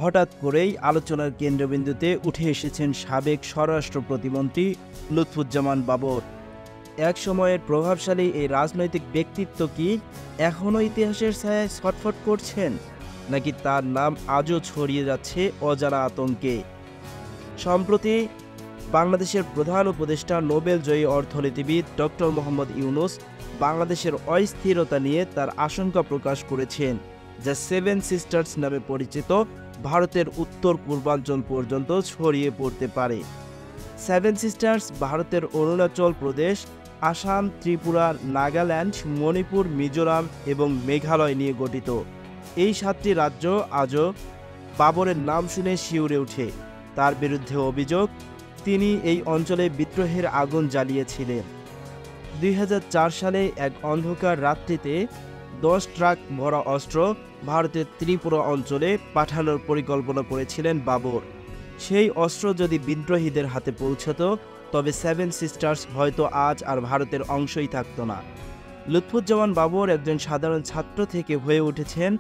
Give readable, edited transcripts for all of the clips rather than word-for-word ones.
হঠাৎ করেই আলোচনার কেন্দ্রবিন্দুতে উঠে এসেছেন সাবেক স্বরাষ্ট্র প্রতিমন্ত্রী লুৎফুজ্জামান বাবর। এক সময়ের প্রভাবশালী এই রাজনৈতিক ব্যক্তিত্ব কি এখনও ইতিহাসের ছায়ায় ছটফট করছেন, নাকি তার নাম আজও ছড়িয়ে যাচ্ছে অজানা আতঙ্কে? সম্প্রতি বাংলাদেশের প্রধান উপদেষ্টা নোবেলজয়ী অর্থনীতিবিদ ডক্টর মোহাম্মদ ইউনূস বাংলাদেশের অস্থিরতা নিয়ে তার আশঙ্কা প্রকাশ করেছেন, যা সেভেন সিস্টার্স নামে পরিচিত ভারতের উত্তর পূর্বাঞ্চল পর্যন্ত ছড়িয়ে পড়তে পারে। সেভেন সিস্টার্স ভারতের অরুণাচল প্রদেশ, আসাম, ত্রিপুরা, নাগাল্যান্ড, মণিপুর, মিজোরাম এবং মেঘালয় নিয়ে গঠিত। এই 7টি রাজ্য আজও বাবরের নাম শুনে শিউরে ওঠে। তার বিরুদ্ধে অভিযোগ, তিনি এই অঞ্চলে বিদ্রোহের আগুন জ্বালিয়েছিলেন। 2004 সালে এক অন্ধকার রাত্রিতে 10 ট্রাক ভরা অস্ত্র ভারতের ত্রিপুরা অঞ্চলে পাঠানোর পরিকল্পনা করেছিলেন বাবর। সেই অস্ত্র যদি বিদ্রোহীদের হাতে পৌঁছত, তবে সেভেন সিস্টার্স হয়তো আজ আর ভারতের অংশই থাকত না। লুৎফুজ্জামান বাবর একজন সাধারণ ছাত্র থেকে হয়ে উঠেছেন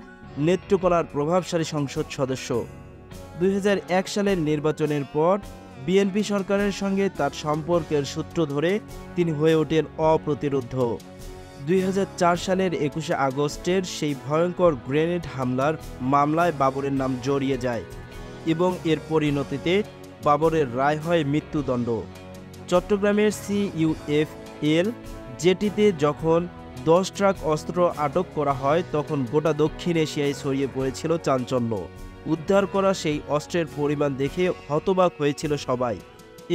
নেত্রকোনার প্রভাবশালী সংসদ সদস্য। 2001 সালের নির্বাচনের পর বিএনপি সরকারের সঙ্গে তার সম্পর্কের সূত্র ধরে তিনি হয়ে ওঠেন অপ্রতিরোধ্য। 2004 সালের 21শে আগস্টের সেই ভয়ঙ্কর গ্রেনেড হামলার মামলায় বাবরের নাম জড়িয়ে যায় এবং এর পরিণতিতে বাবরের রায় হয় মৃত্যুদণ্ড। চট্টগ্রামের CUFL জেটিতে যখন 10 ট্রাক অস্ত্র আটক করা হয়, তখন গোটা দক্ষিণ এশিয়ায় ছড়িয়ে পড়েছিল চাঞ্চল্য। উদ্ধার করা সেই অস্ত্রের পরিমাণ দেখে হতবাক হয়েছিল সবাই।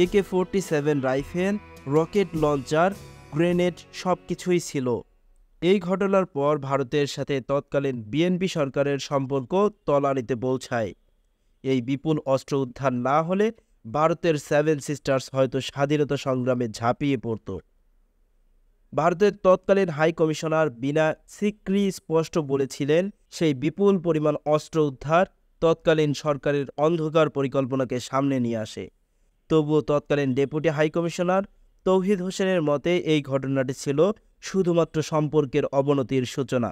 AK-47 rifle, rocket launcher, grenade সবকিছুই ছিল। এই ঘটনার পর ভারতের সাথে তৎকালীন বিএনপি সরকারের সম্পর্ক তলানিতে পৌঁছায়। এই বিপুল অস্ত্র উদ্ধার না হলে ভারতের সেভেন সিস্টার্স হয়তো স্বাধীনতা সংগ্রামে ঝাঁপিয়ে পড়ত। ভারতের তৎকালীন হাই কমিশনার বিনা সিকরি স্পষ্ট বলেছিলেন, সেই বিপুল পরিমাণ অস্ত্র উদ্ধার তৎকালীন সরকারের অন্ধকার পরিকল্পনাকে সামনে নিয়ে আসে। তবুও তৎকালীন ডেপুটি হাই কমিশনার তৌহিদ হোসেনের মতে এই ঘটনাটি ছিল শুধুমাত্র সম্পর্কের অবনতির সূচনা।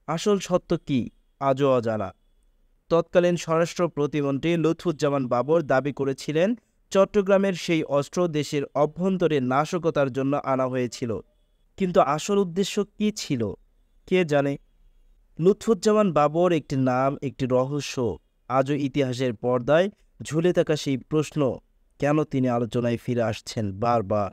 আসল সত্য কি আজও অজানা। তৎকালীন স্বরাষ্ট্র প্রতিমন্ত্রী লুৎফুজ্জামান বাবর দাবি করেছিলেন, চট্টগ্রামের সেই অস্ত্র দেশের অভ্যন্তরে নাশকতার জন্য আনা হয়েছিল। কিন্তু আসল উদ্দেশ্য কি ছিল কে জানে। লুৎফুজ্জামান বাবর একটি নাম, একটি রহস্য। আজও ইতিহাসের পর্দায় ঝুলে থাকা সেই প্রশ্ন, কেন তিনি আলোচনায় ফিরে আসছেন বারবার।